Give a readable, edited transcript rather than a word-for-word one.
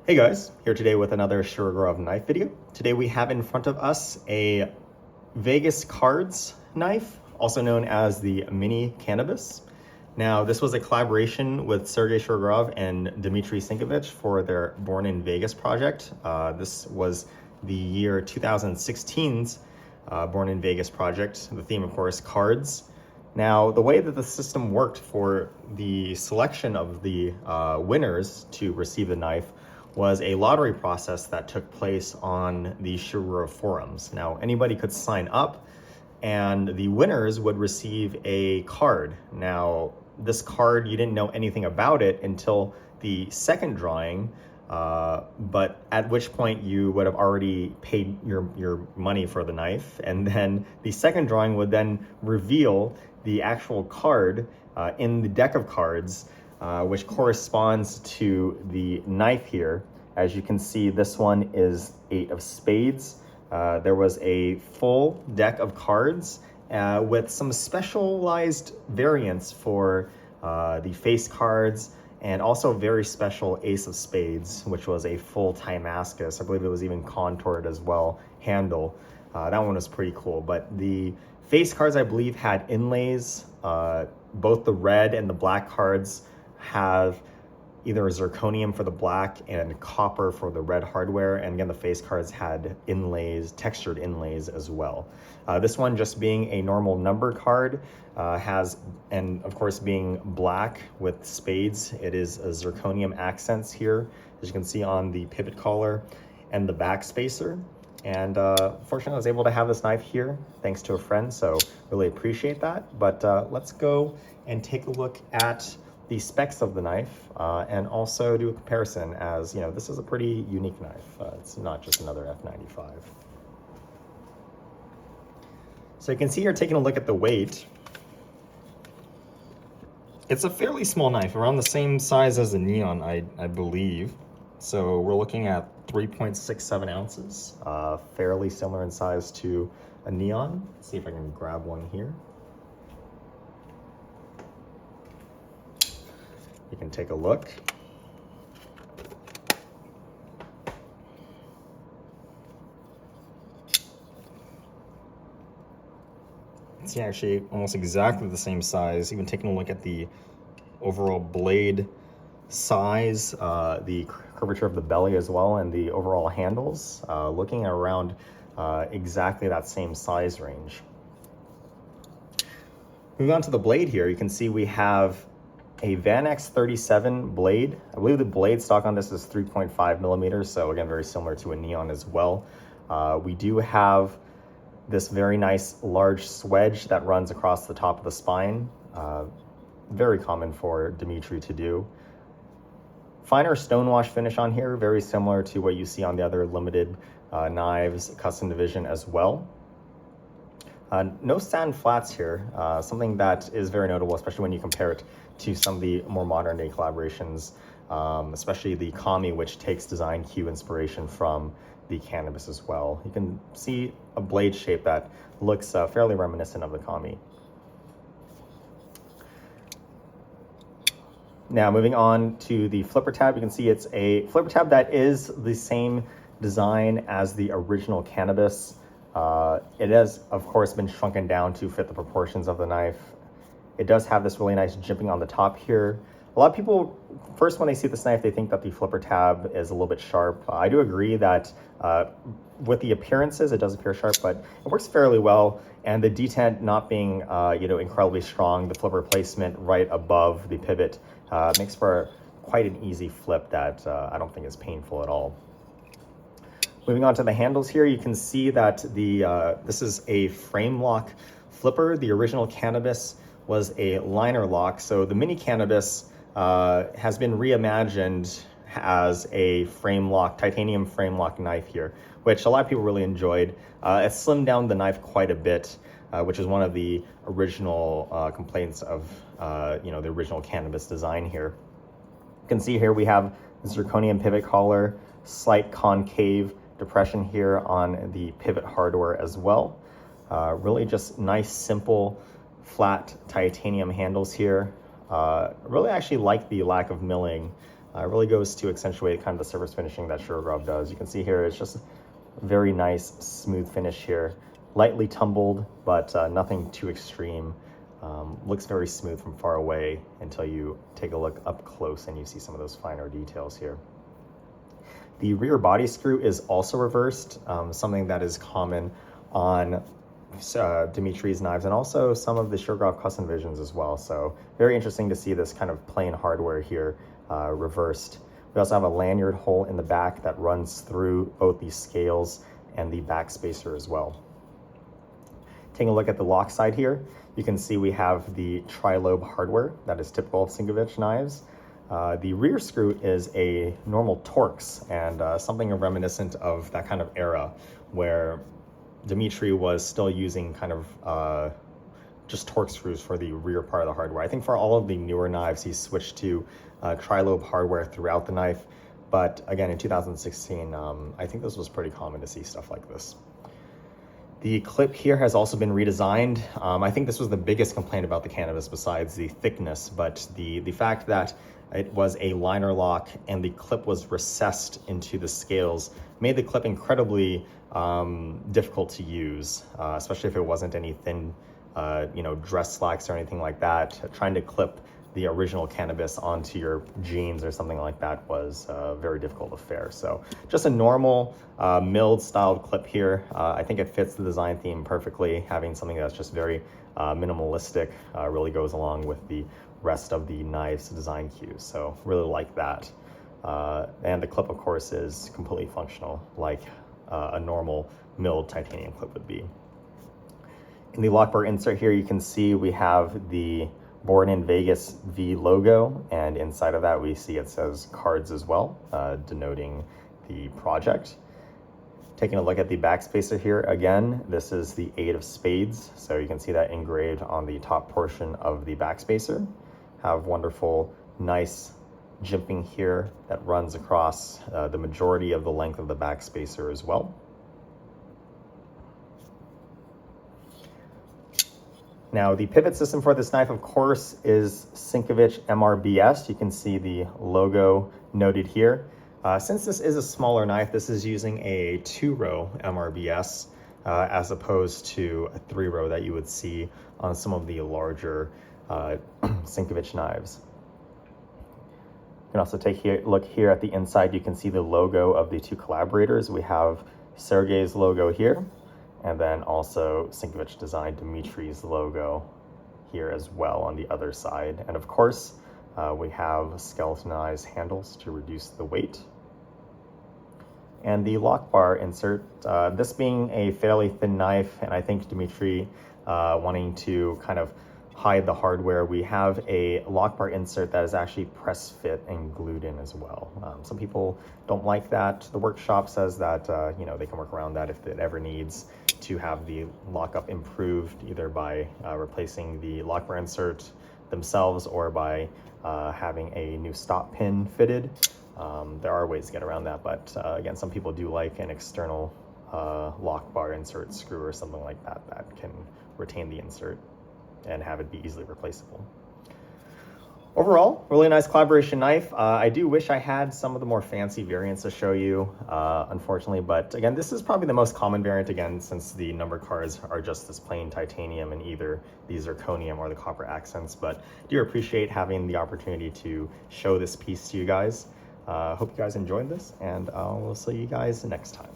Hey guys, here today with another Shirogorov knife video. Today we have in front of us a Vegas cards knife, also known as the MiniCannabis. Now this was a collaboration with Sergey Shirogorov and Dmitry Sinkevich for their Born in Vegas project. This was the year 2016's Born in Vegas project. The theme, of course, cards. Now, the way that the system worked for the selection of the winners to receive the knife was a lottery process that took place on the Shirogorov forums. Now, anybody could sign up and the winners would receive a card. Now, this card, you didn't know anything about it until the second drawing, but at which point you would have already paid your money for the knife. And then the second drawing would then reveal the actual card in the deck of cards, which corresponds to the knife here. As you can see, this one is 8 of spades. There was a full deck of cards with some specialized variants for the face cards, and also very special ace of spades, which was a full Timascus. I believe it was even contoured as well, handle. That one was pretty cool. But the face cards, I believe, had inlays. Both the red and the black cards have either zirconium for the black and copper for the red hardware. And again, the face cards had inlays, textured inlays as well. This one, just being a normal number card, has, and of course being black with spades, it is a zirconium accents here, as you can see on the pivot collar and the backspacer. And fortunately, I was able to have this knife here thanks to a friend, so really appreciate that. But let's go and take a look at the specs of the knife and also do a comparison, as you know, this is a pretty unique knife. It's not just another F95. So you can see here, taking a look at the weight, it's a fairly small knife, around the same size as a Neon, I believe. So we're looking at 3.67 ounces, fairly similar in size to a Neon. Let's see if I can grab one here. You can take a look. See, actually almost exactly the same size. Even taking a look at the overall blade size, the curvature of the belly as well, and the overall handles, looking at around exactly that same size range. Moving on to the blade here, you can see we have a Van X37 blade. I believe the blade stock on this is 3.5 millimeters, so again, very similar to a Neon as well. We do have this very nice large swedge that runs across the top of the spine. Very common for Dmitry to do. Finer stonewash finish on here, very similar to what you see on the other limited knives, custom division as well. No sand flats here, something that is very notable, especially when you compare it to some of the more modern day collaborations, especially the Kami, which takes design cue inspiration from the Cannabis as well. You can see a blade shape that looks fairly reminiscent of the Kami. Now moving on to the flipper tab, you can see it's a flipper tab that is the same design as the original Cannabis. It has, of course, been shrunken down to fit the proportions of the knife. It does have this really nice jimping on the top here. A lot of people, first when they see this knife, they think that the flipper tab is a little bit sharp. I do agree that with the appearances, it does appear sharp, but it works fairly well. And the detent not being, incredibly strong, the flipper placement right above the pivot makes for quite an easy flip that I don't think is painful at all. Moving on to the handles here, you can see that this is a frame lock flipper. The original Cannabis was a liner lock, so the MiniCannabis has been reimagined as a frame lock, titanium frame lock knife here, which a lot of people really enjoyed. It slimmed down the knife quite a bit, which is one of the original complaints of the original Cannabis design here. You can see here we have zirconium pivot collar, slight concave depression here on the pivot hardware as well. Really just nice, simple, flat titanium handles here. Really actually like the lack of milling really goes to accentuate kind of the surface finishing that Shirogorov does. You can see here it's just a very nice smooth finish here, lightly tumbled, but nothing too extreme. Looks very smooth from far away until you take a look up close and you see some of those finer details here. The rear body screw is also reversed, something that is common on Dmitry's knives and also some of the Shirogorov custom visions as well. So very interesting to see this kind of plain hardware here reversed. We also have a lanyard hole in the back that runs through both the scales and the backspacer as well. Taking a look at the lock side here, you can see we have the tri-lobe hardware that is typical of Sinkevich knives. The rear screw is a normal Torx and something reminiscent of that kind of era where Dmitry was still using kind of just Torx screws for the rear part of the hardware. I think for all of the newer knives, he switched to tri-lobe hardware throughout the knife. But again, in 2016, I think this was pretty common to see stuff like this. The clip here has also been redesigned. I think this was the biggest complaint about the Cannabis besides the thickness, but the fact that it was a liner lock and the clip was recessed into the scales made the clip incredibly difficult to use, especially if it wasn't any thin, dress slacks or anything like that. Trying to clip the original Cannabis onto your jeans or something like that was a very difficult affair. So just a normal milled styled clip here. I think it fits the design theme perfectly. Having something that's just very minimalistic really goes along with the rest of the knife's design cues. So really like that. And the clip, of course, is completely functional, like a normal milled titanium clip would be. In the lock bar insert here, you can see we have the Born in Vegas V logo, and inside of that we see it says cards as well, denoting the project. Taking a look at the backspacer here, again, this is the 8 of spades, so you can see that engraved on the top portion of the backspacer. Have wonderful, nice jimping here that runs across the majority of the length of the backspacer as well. Now, the pivot system for this knife, of course, is Sinkevich MRBS. You can see the logo noted here. Since this is a smaller knife, this is using a 2-row MRBS as opposed to a 3-row that you would see on some of the larger Sinkevich knives. You can also take a look here at the inside. You can see the logo of the 2 collaborators. We have Sergey's logo here, and then also Sinkevich designed Dmitry's logo here as well on the other side. And of course, we have skeletonized handles to reduce the weight. And the lock bar insert, this being a fairly thin knife, and I think Dmitry wanting to kind of hide the hardware, we have a lock bar insert that is actually press fit and glued in as well. Some people don't like that. The workshop says that they can work around that if it ever needs to have the lockup improved, either by replacing the lock bar insert themselves or by having a new stop pin fitted. There are ways to get around that, but again, some people do like an external lock bar insert screw or something like that that can retain the insert and have it be easily replaceable. Overall, really nice collaboration knife. I do wish I had some of the more fancy variants to show you, unfortunately, but again, this is probably the most common variant, again, since the number cards are just this plain titanium and either the zirconium or the copper accents, but I do appreciate having the opportunity to show this piece to you guys. Hope you guys enjoyed this, and we'll see you guys next time.